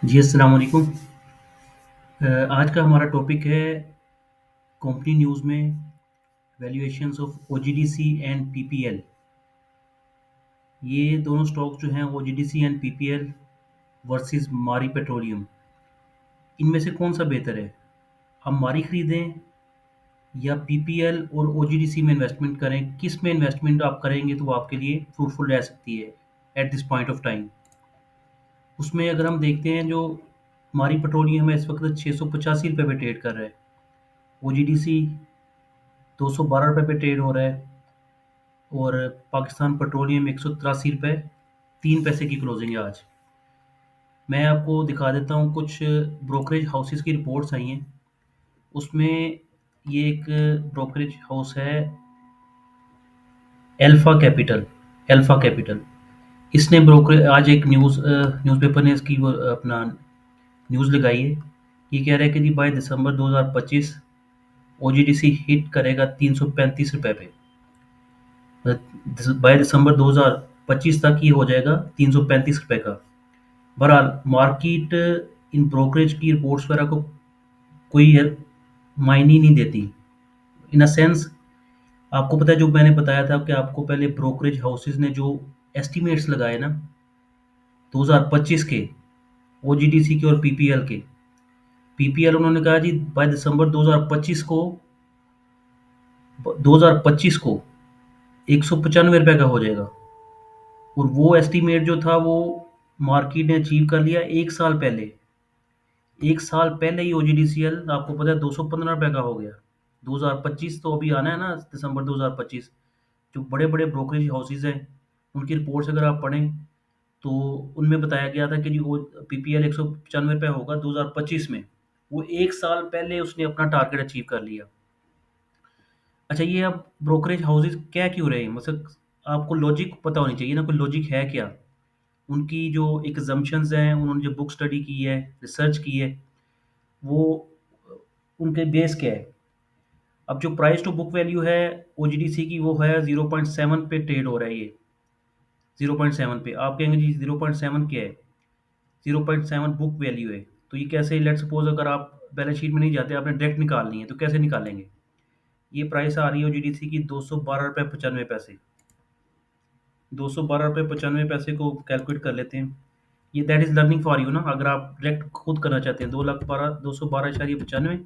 जी, अस्सलाम वालेकुम। आज का हमारा टॉपिक है कंपनी न्यूज़ में valuations of OGDC and PPL. ये दोनों स्टॉक जो हैं ओजीडीसी एंड पीपीएल वर्सेस मारी पेट्रोलियम, इनमें से कौन सा बेहतर है? हम मारी खरीदें या पीपीएल और ओजीडीसी में इन्वेस्टमेंट करें? किस में इन्वेस्टमेंट आप करेंगे तो वो आपके लिए फ्रूटफुल रह सकती है at this point of time? उसमें अगर हम देखते हैं जो मारी पेट्रोलियम है इस वक्त 685 रुपये पे ट्रेड कर रहा है। ओजीडीसी 212 रुपये पे ट्रेड हो रहा है और पाकिस्तान पेट्रोलियम 183 रुपये 3 पैसे की क्लोजिंग है आज। मैं आपको दिखा देता हूँ कुछ ब्रोकरेज हाउसेस की रिपोर्ट्स आई हैं। उसमें ये एक ब्रोकरेज हाउस है अल्फा कैपिटल। इसने ब्रोकर आज एक न्यूज़पेपर ने इसकी वो अपना न्यूज़ लगाई है। ये कह रहा है कि जी बाय दिसंबर 2025 ओजीडीसी हिट करेगा 335 रुपये पे। बाय दिसंबर 2025 तक ये हो जाएगा 335 रुपये का। बहरहाल मार्केट इन ब्रोकरेज की रिपोर्ट्स वगैरह को कोई मायने नहीं देती। इन अ सेंस आपको पता है जो मैंने बताया था कि आपको पहले ब्रोकरेज हाउसेस ने जो एस्टिमेट्स लगाए ना 2025 के ओजीडीसी के और पीपीएल के। पीपीएल उन्होंने कहा जी बाय दिसंबर 2025 को 195 रुपये का हो जाएगा और वो एस्टिमेट जो था वो मार्केट ने अचीव कर लिया 1 साल पहले। 1 साल पहले ही ओजीडीसीएल आपको पता है 215 रुपये का हो गया। 2025 तो अभी आना है ना, दिसंबर 2025। जो बड़े बड़े ब्रोकरेज हाउसेज हैं उनकी रिपोर्ट्स अगर आप पढ़ें तो उनमें बताया गया था कि जी वो पीपीएल 195 रुपये होगा 2025 में। वो 1 साल पहले उसने अपना टारगेट अचीव कर लिया। अच्छा, ये अब ब्रोकरेज हाउसेज क्या क्यों रहे हैं, मतलब आपको लॉजिक पता होनी चाहिए ना, कोई लॉजिक है क्या? उनकी जो एक assumptions हैं, उन्होंने जो बुक स्टडी की है, रिसर्च की है, वो उनके बेस क्या है? अब जो प्राइस टू बुक वैल्यू है ओजीडीसी की वो है 0.7 पे ट्रेड हो रहा है ये। 0.7 पे आप कहेंगे जी 0.7 क्या है? 0.7 बुक वैल्यू है। तो ये कैसे, लेट सपोज अगर आप बैलेंस शीट में नहीं जाते, आपने डायरेक्ट निकालनी है तो कैसे निकालेंगे? ये प्राइस आ रही है ओजीडीसी की 212 रुपये 95 पैसे। 212 रुपये 95 पैसे को कैलकुलेट कर लेते हैं। ये that is learning for you ना, अगर आप डायरेक्ट खुद करना चाहते हैं 212,212.95।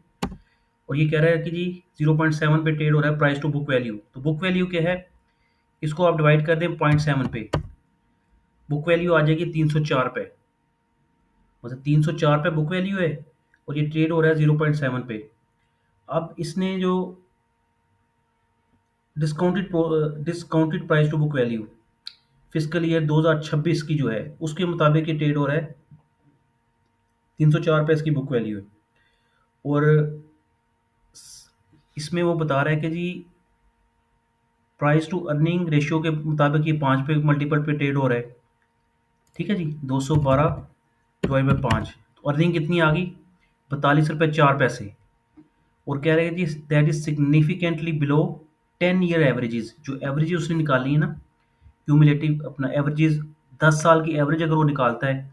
और ये कह रहा है कि जी 0.7 पे ट्रेड हो रहा है प्राइस टू बुक वैल्यू। तो बुक वैल्यू क्या है? इसको आप डिवाइड कर दें 0.7 पे, बुक वैल्यू आ जाएगी 304 पे। मतलब 304 पे बुक वैल्यू है और ये ट्रेड हो रहा है 0.7 पे। अब इसने जो discounted price to book value fiscal year 2026 की जो है उसके मुताबिक ये ट्रेड हो रहा है 304 पे इसकी बुक वैल्यू है। और इसमें वो बता रहा है कि जी प्राइस टू अर्निंग रेशियो के मुताबिक ये 5 पे मल्टीपल पे ट्रेड हो रहा है। ठीक है जी, 212 डिवाइड बाई 5, तो अर्निंग कितनी आ गई? 42 रुपये 4 पैसे। और कह रहे हैं जी that is significantly below 10 year averages. जो एवरेज उसने निकाली है ना, क्यूमुलेटिव अपना एवरेजेस, 10 साल की एवरेज अगर वो निकालता है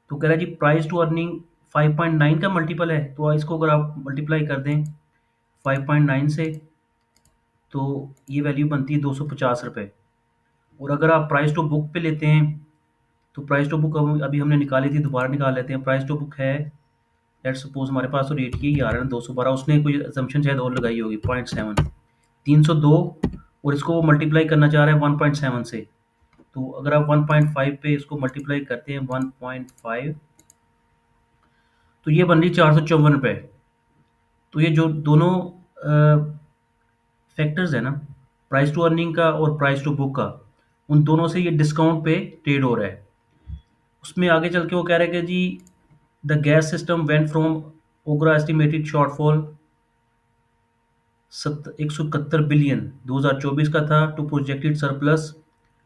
तो कह रहा है जी प्राइस टू अर्निंग 5.9 का मल्टीपल है। तो इसको अगर आप मल्टीप्लाई कर दें 5.9 से तो ये वैल्यू बनती है 250 रुपये। और अगर आप प्राइस टू बुक पे लेते हैं तो प्राइस टू बुक अभी हमने निकाली थी, दोबारा निकाल लेते हैं। प्राइस टू बुक है, लेट्स सपोज हमारे पास तो रेट की ही आ रहा है ना 212, उसने कोई assumption शायद और लगाई होगी 0.7, 302। और इसको वो मल्टीप्लाई करना चाह रहे हैं 1.7 से। तो अगर आप 1.5 पे इसको मल्टीप्लाई करते हैं 1.5 तो ये बन रही 454 रुपये। तो ये जो दोनों फैक्टर्स है ना, प्राइस टू अर्निंग का और प्राइस टू बुक का, उन दोनों से ये डिस्काउंट पे ट्रेड हो रहा है। उसमें आगे चल के वो कह रहे हैं कि जी the gas system went from OGRA estimated shortfall 171 billion 2024 का था टू प्रोजेक्टेड सरप्लस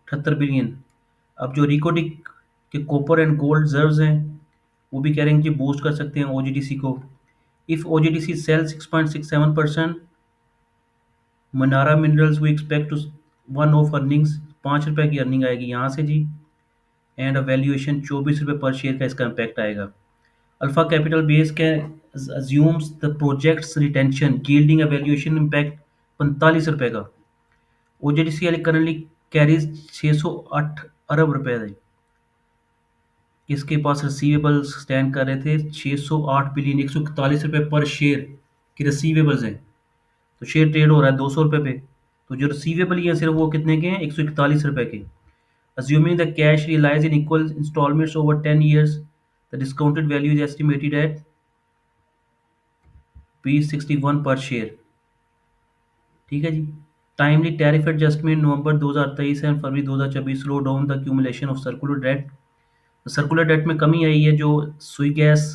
78 बिलियन। अब जो रिकोडिक के कॉपर एंड गोल्ड रिजर्व्स हैं वो भी कह रहे हैं कि बूस्ट कर सकते हैं ओजीडीसी को। If OGDC sale 6.67%, Manara minerals we expect to one of earnings 5 रुपये की अर्निंग आएगी यहाँ से जी। एंड वैल्यूएशन 24 रुपये पर शेयर का इसका इम्पैक्ट आएगा। Alpha Capital Base assumes the project's retention yielding a valuation impact 45 रुपए का। OGDCL currently carries 608 अरब रुपए है। इसके पास रिसीवेबल्स स्टैंड कर रहे थे 608 बिलियन, 141 रुपए पर शेयर की रिसीवेबल्स हैं। तो शेयर ट्रेड हो रहा है 200 रुपए पे। तो जो रिसीवेबल ही है सिर्फ वो कितने के हैं, 141 रुपए के। Assuming the cash realized in equal installments over 10 years, the discounted value is estimated at P61 per share। ठीक है जी। Timely tariff adjustment November 2023 and February 2024 slow down the accumulation of circular debt. Circular debt में कमी आई है। जो सुई gas,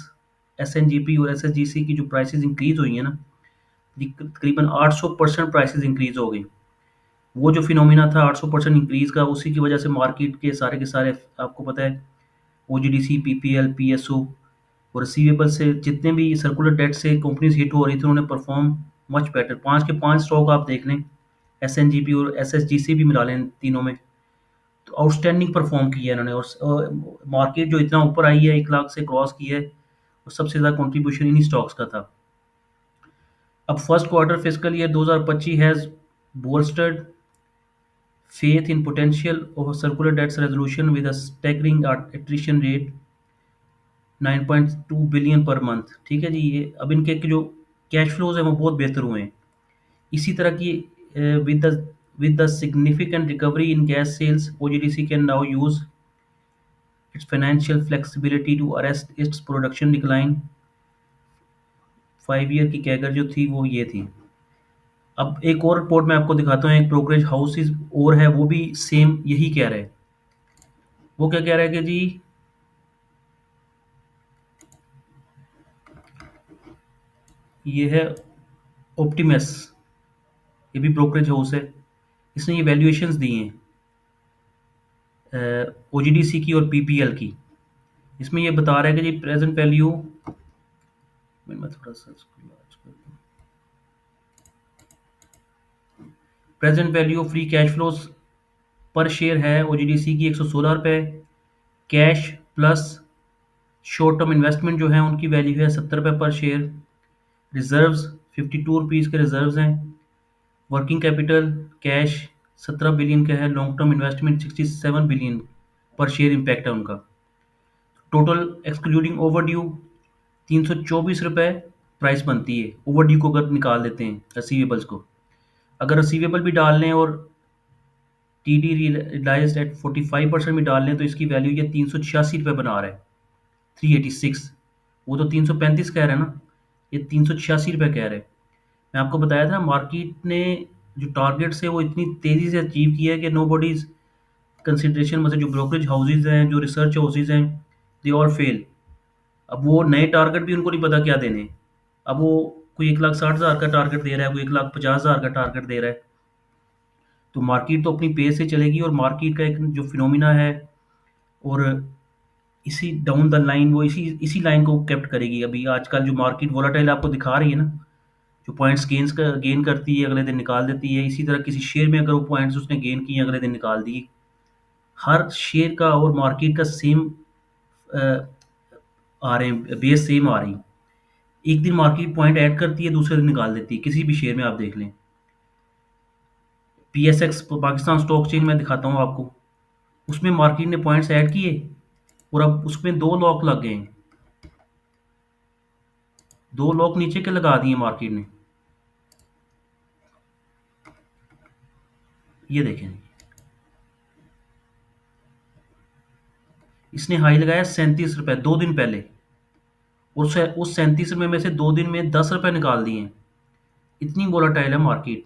एसएनजीपी और एसएसजीसी की जो प्राइसेस इंक्रीज हुई है ना, तकरीबन 800% प्राइसेस इंक्रीज हो गई। वो जो फिनोमिना था 800% इंक्रीज का, उसी की वजह से मार्केट के सारे आपको पता है ओजीडीसी, पीपीएल, पीएसओ और रिसीवेबल से जितने भी सर्कुलर डेट से कंपनीज हिट हो रही थी उन्होंने परफॉर्म मच बेटर। 5 के 5 स्टॉक आप देख लें, एसएनजीपी और एसएसजीसी भी मिला लें तीनों में, तो आउटस्टैंडिंग परफॉर्म किया है इन्होंने। और मार्केट जो इतना ऊपर आई है, 1 लाख से क्रॉस की है, और सबसे ज़्यादा कंट्रीब्यूशन इन्हीं स्टॉक्स का था। अब first quarter physical year 2025 has bolstered faith in potential of a circular debts resolution with a staggering attrition rate 9.2 billion per month. ठीक है जी। ये अब इनके जो कैश फ्लोज हैं वो बहुत बेहतर हुए हैं। इसी तरह की with the significant recovery in gas sales, OGDC can now use its financial flexibility to arrest its production decline. 5 year की कैगर जो थी वो ये थी। अब एक और रिपोर्ट मैं आपको दिखाता हूँ, एक ब्रोकरेज हाउसेज और है, वो भी सेम यही कह रहे हैं। वो क्या कह रहा है कि जी ये है ऑप्टिमस, ये भी ब्रोकरेज हाउस है। इसने ये वैल्यूएशंस दी हैं ओजीडीसी की और पीपीएल की। इसमें ये बता रहा है कि जी प्रेजेंट वैल्यू, मैं थोड़ा सा present value free cash flows पर शेयर है ओजीडीसी की 116 रुपये। Cash plus short term investment जो है उनकी वैल्यू है 70 रुपये पर शेयर। रिजर्व्स 52 रुपीज़ के रिजर्व्स हैं। वर्किंग कैपिटल कैश 17 बिलियन का है। लॉन्ग टर्म इन्वेस्टमेंट 67 बिलियन पर शेयर इम्पैक्ट है उनका। टोटल एक्सक्लूडिंग ओवर ड्यू 324 रुपये प्राइस बनती है ओवर ड्यू को अगर निकाल देते हैं रिसीवेबल्स को। अगर रिसीवेबल भी डाल लें और टी डी रियलाइज एट 45% भी डाल लें तो इसकी वैल्यू ये 386 रुपये बना रहा है। 386, वो तो 335 कह रहा है ना, ये 386 रुपये कह रहे हैं। मैं आपको बताया था मार्केट ने जो टारगेट्स है वो इतनी तेज़ी से अचीव किया है कि नो बॉडीज कंसिडरेशन, मतलब जो ब्रोकरेज हाउसेज हैं, जो रिसर्च हाउसेज हैं, दे ऑल फेल। अब वो नए टारगेट भी उनको नहीं पता क्या देने। अब वो कोई 1,60,000 का टारगेट दे रहा है, कोई 1,50,000 का टारगेट दे रहा है। तो मार्केट तो अपनी पेस से चलेगी, और मार्केट का एक जो फिनोमिना है, और इसी डाउन द लाइन वो इसी इसी लाइन को कैप्ट करेगी। अभी आजकल जो मार्केट वोलाटाइल आपको दिखा रही है ना, जो पॉइंट्स गेन करती है अगले दिन निकाल देती है, इसी तरह किसी शेयर में अगर वो पॉइंट्स उसने गेन किए अगले दिन निकाल दिए। हर शेयर का और मार्केट का सेम आ रहे हैं, बेस सेम आ रही। एक दिन मार्केट पॉइंट ऐड करती है, दूसरे दिन निकाल देती है। किसी भी शेयर में आप देख लें। पीएसएक्स पाकिस्तान स्टॉक चेन में दिखाता हूँ आपको, उसमें मार्केट ने पॉइंट्स ऐड किए और अब उसमें 2 लॉक लग गए हैं। 2 लॉक नीचे के लगा दिए मार्केट ने। ये देखें, इसने हाई लगाया 37 रुपये 2 दिन पहले, और उस 37 रुपये में से 2 दिन में 10 रुपये निकाल दिए हैं। इतनी वोलाटाइल है मार्केट।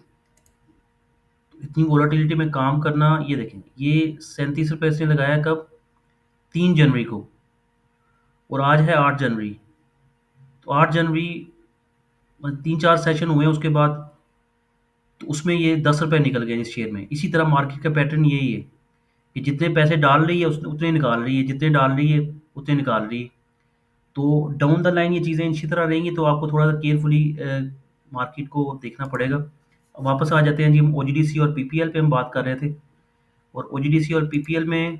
इतनी वोलाटिलिटी में काम करना, ये देखें, ये 37 रुपये इसने लगाया कब, 3 जनवरी को, और आज है 8 जनवरी। तो 8 जनवरी 3-4 सेशन हुए हैं उसके बाद, तो उसमें ये 10 रुपये निकल गए इस शेयर में। इसी तरह मार्केट का पैटर्न यही है कि जितने पैसे डाल रही है उतने निकाल रही है, जितने डाल रही है उतने निकाल रही है। तो डाउन द लाइन ये चीज़ें इसी तरह रहेंगी, तो आपको थोड़ा सा केयरफुली मार्केट को देखना पड़ेगा। अब वापस आ जाते हैं जी, हम ओजीडीसी और पीपीएल पे हम बात कर रहे थे। और ओजीडीसी और पीपीएल में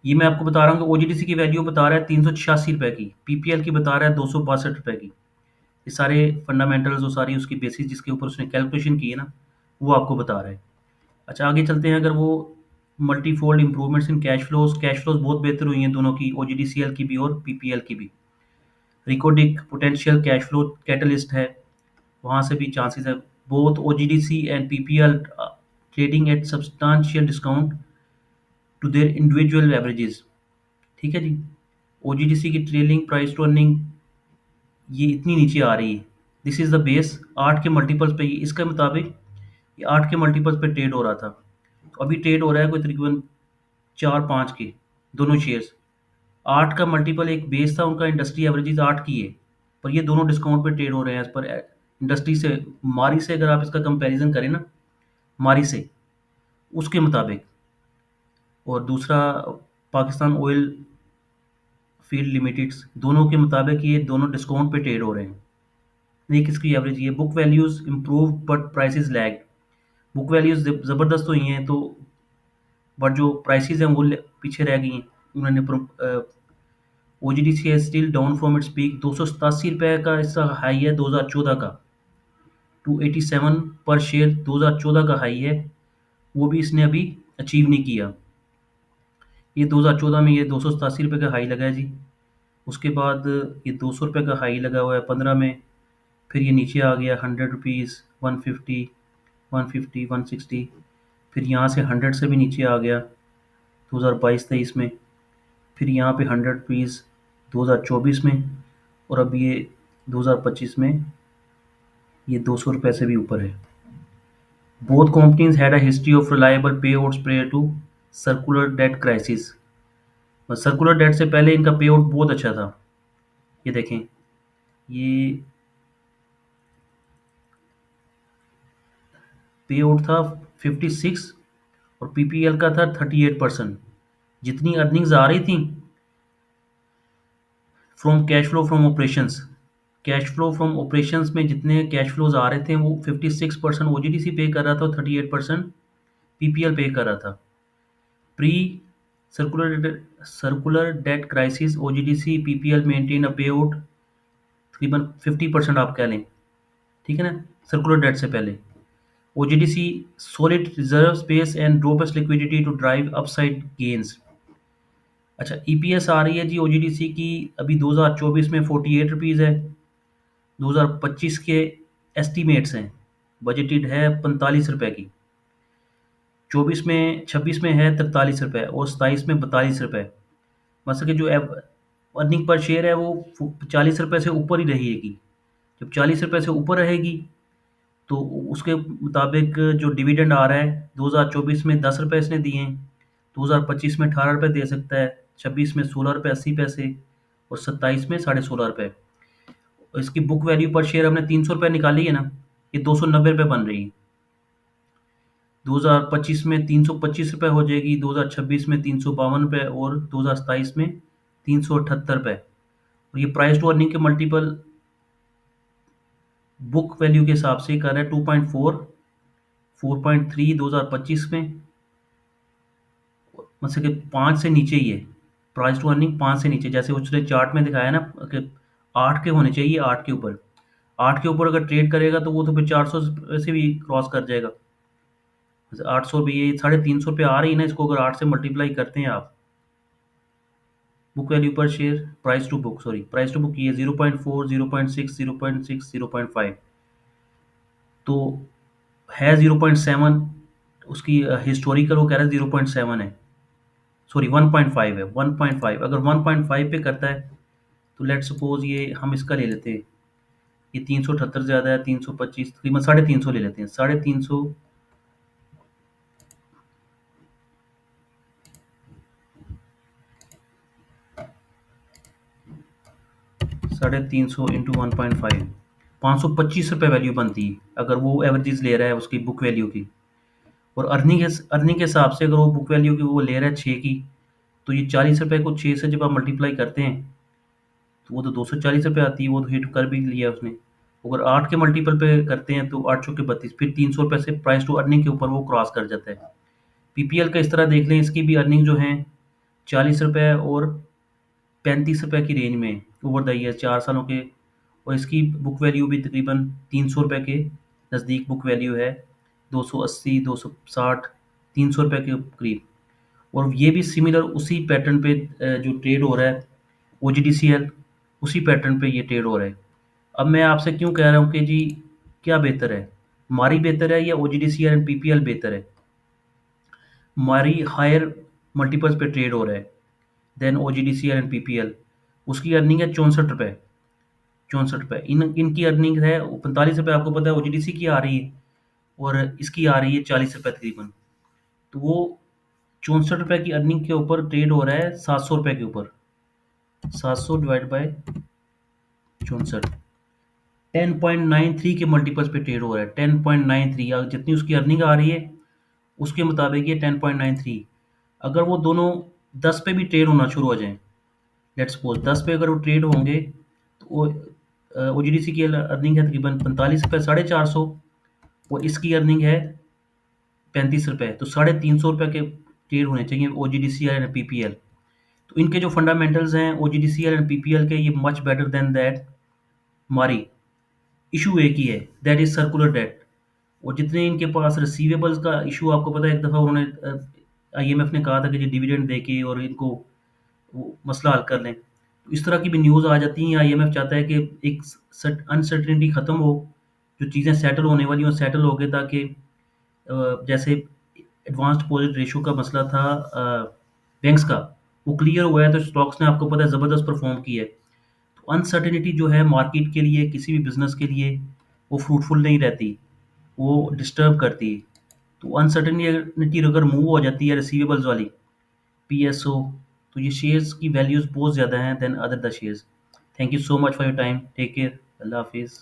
ये मैं आपको बता रहा हूँ कि ओजीडीसी की वैल्यू बता रहा है 386 रुपये की, पीपीएल की बता रहा है 262 रुपये की। ये सारे फंडामेंटल्स और सारी उसकी बेसिस जिसके ऊपर उसने कैलकुलेशन की है ना, वो आपको बता रहा है। अच्छा, आगे चलते हैं। अगर वो multifold improvements in cash flows बहुत बेहतर हुई हैं दोनों की, ओजीडीसीएल की भी और पीपीएल की भी। Reko Diq potential cash flow catalyst है, वहाँ से भी चांसेस है। Both OGDC and PPL trading at substantial discount to their individual averages. ठीक है जी। ओजीडीसी की ट्रेलिंग प्राइस टू अर्निंग ये इतनी नीचे आ रही है। दिस इज़ द बेस 8 के मल्टीपल्स पे, इसके मुताबिक ये 8 के मल्टीपल्स पे ट्रेड हो रहा था। तो अभी ट्रेड हो रहा है कोई तकरीबन 4-5 के, दोनों शेयर्स। 8 का मल्टीपल एक बेस था उनका, इंडस्ट्री एवरेजेस 8 की है, पर ये दोनों डिस्काउंट पे ट्रेड हो रहे हैं एज पर इंडस्ट्री से। मारी से अगर आप इसका कंपैरिजन करें ना, मारी से, उसके मुताबिक। और दूसरा पाकिस्तान ऑयल फील्ड लिमिटेड, दोनों के मुताबिक ये दोनों डिस्काउंट पे ट्रेड हो रहे हैं। एक इसकी एवरेज ये book values improve but prices lag. Book values ज़बरदस्त हुई हैं तो, बट जो प्राइसेस हैं वो पीछे रह गई हैं। उन्होंने ओ जी डी सी है still down from its peak, 287 रुपये का इसका हाई है 2014 का। 287 पर शेयर 2014 का हाई है, वो भी इसने अभी अचीव नहीं किया। ये 2014 में ये 287 रुपये का हाई लगा है जी। उसके बाद ये 200 रुपये का हाई लगा हुआ है 15 में। फिर ये नीचे आ गया 100 रुपीज़, 150, 150, 160। फिर यहाँ से 100 से भी नीचे आ गया 2022-23 में। फिर यहाँ पे 100 रुपीज़ 2024 में, और अब ये 2025 में ये 200 रुपये से भी ऊपर है। Both companies had a history of reliable payouts prior to circular debt crisis. Circular date से पहले इनका पे आउट बहुत अच्छा था। ये देखें, ये पे आउट था 56 और पीपीएल का था 38%। जितनी अर्निंग्स आ रही थी from cash flow from operations, cash flow from operations में जितने कैश फ्लोज आ रहे थे वो 56% ओजीडीसी पे कर रहा था और 38% पीपीएल पे कर रहा था। Pre circular debt crisis OGDC PPL maintain a पे आउट तकरीबन 50% आप कह लें। ठीक है ना, सर्कुलर डेट से पहले। OGDC solid reserve space and robust liquidity to drive upside gains. अच्छा, ईपीएस आ रही है जी ओजीडीसी की अभी 2024 में 48 रुपीज़ है। 2025 के एस्टीमेट्स हैं, बजटेड है 45 रुपये की। 26 में है 43 रुपये और 27 में 42 रुपये। मतलब कि जो अर्निंग पर शेयर है वो 40 रुपये से ऊपर ही रहेगी। जब 40 रुपये से ऊपर रहेगी तो उसके मुताबिक जो डिविडेंड आ रहा है 2024 में 10 रुपये इसने दिए हैं, 2025 में 18 रुपये दे सकता है, 26 में 16 रुपये 80 पैसे और 27 में 16.5 रुपये। और इसकी बुक वैल्यू पर शेयर हमने 300 रुपये निकाली है ना, ये 290 रुपये बन रही है। 2025 में 325 रुपये हो जाएगी, 2026 में 352 रुपये और 2027 में 378 रुपये। और ये प्राइस टू अर्निंग के मल्टीपल बुक वैल्यू के हिसाब से कर रहा है 2.4, 4.3 2025 में, मतलब कि 5 से नीचे ही है। प्राइस टू अर्निंग 5 से नीचे, जैसे उसने चार्ट में दिखाया ना कि 8 के होने चाहिए, 8 के ऊपर। 8 के ऊपर अगर ट्रेड करेगा तो वो तो फिर 400 से भी क्रॉस कर जाएगा। 800 भी, ये 350 रुपये आ रही है ना, इसको अगर 8 से मल्टीप्लाई करते हैं आप, बुक वैल्यू पर शेयर, प्राइस टू बुक ये 0.4, 0.6, 0.6, 0.5 तो है 0.7। उसकी हिस्टोरिकल वो कह रहा है 0.7 है, सॉरी 1.5 है, 1.5। अगर 1.5 पे करता है तो लेट सपोज ये हम इसका ले लेते हैं, ये 378 ज़्यादा है, 325 तकरीबन 350 ले लेते हैं, 350, 350 इंटू 1.5, 525 रुपये वैल्यू बनती है अगर वो एवरेजेस ले रहा है उसकी बुक वैल्यू की। और अर्निंग के हिसाब से अगर वो बुक वैल्यू की वो ले रहा है 6 की, तो ये 40 रुपये को 6 से जब आप मल्टीप्लाई करते हैं तो वो तो 240 रुपये आती है, वो तो हिट कर भी लिया उसने। अगर 8 के मल्टीपल पे करते हैं तो 8 चौके 32, फिर 300 रुपये से प्राइस टू अर्निंग के ऊपर वो क्रॉस कर जाता है। पीपीएल का इस तरह देख लें, इसकी भी अर्निंग जो है ₹40 और ₹35 की रेंज में ओवर द ईयर 4 सालों के। और इसकी बुक वैल्यू भी तकरीबन ₹300 के नज़दीक बुक वैल्यू है। 280, 260, ₹300 के करीब। और ये भी सिमिलर उसी पैटर्न पे जो ट्रेड हो रहा है ओजीडीसीएल, उसी पैटर्न पे ये ट्रेड हो रहा है। अब मैं आपसे क्यों कह रहा हूँ कि जी क्या बेहतर है, मारी बेहतर है या ओजीडीसीएल एंड पीपीएल बेहतर है? मारी हायर मल्टीपल्स पे ट्रेड हो रहा है देन ओजीडीसीएल एंड पीपीएल। उसकी अर्निंग है ₹64, ₹64। इनकी अर्निंग है ₹45। आपको पता है ओजीडीसी की आ रही है और इसकी आ रही है ₹40 तकरीबन। तो वो ₹64 की अर्निंग के ऊपर ट्रेड हो रहा है ₹700 के ऊपर। 700 डिवाइड बाय 64, 10.93 के मल्टीपल्स पे ट्रेड हो रहा है। 10.93 जितनी उसकी अर्निंग आ रही है उसके मुताबिक ये 10.93। अगर वो दोनों 10 पे भी ट्रेड होना शुरू हो जाएं, लेट्स सपोज 10 पे अगर वो ट्रेड होंगे तो वो ओजीडीसी की अर्निंग है तकरीबन ₹45, 450। और इसकी अर्निंग है ₹35। तो ₹350 के ट्रेड होने चाहिए ओजीडीसीएल एंड पीपीएल। तो इनके जो फंडामेंटल्स हैं ओजीडीसीएल एंड पीपीएल के, ये मच बेटर देन दैट मारी। इशू एक ही है, दैट इज सर्कुलर डेट। और जितने इनके पास रिसीवेबल्स का इशू, आपको पता है एक दफ़ा उन्होंने आईएमएफ ने कहा था कि जी डिविडेंड दे के और इनको वो मसला हल कर लें। तो इस तरह की भी न्यूज़ आ जाती हैं। आईएमएफ चाहता है कि एक अनसर्टेनिटी ख़त्म हो, जो चीज़ें सेटल होने वाली हों सेटल हो गए, ताकि जैसे एडवांस डिपॉजिट रेशो का मसला था बैंक्स का, वो क्लियर हुआ है। तो स्टॉक्स ने आपको पता है ज़बरदस्त परफॉर्म की है। तो अनसर्टेनिटी जो है मार्केट के लिए, किसी भी बिजनेस के लिए, वो फ्रूटफुल नहीं रहती, वो डिस्टर्ब करती है। तो अनसर्टेनिटी अगर मूव हो जाती है रिसीवेबल्स वाली पीएसओ, तो ये शेयर्स की वैल्यूज बहुत ज़्यादा हैं then other the shares. Thank you so much for your time. Take care. अल्लाह हाफिज़।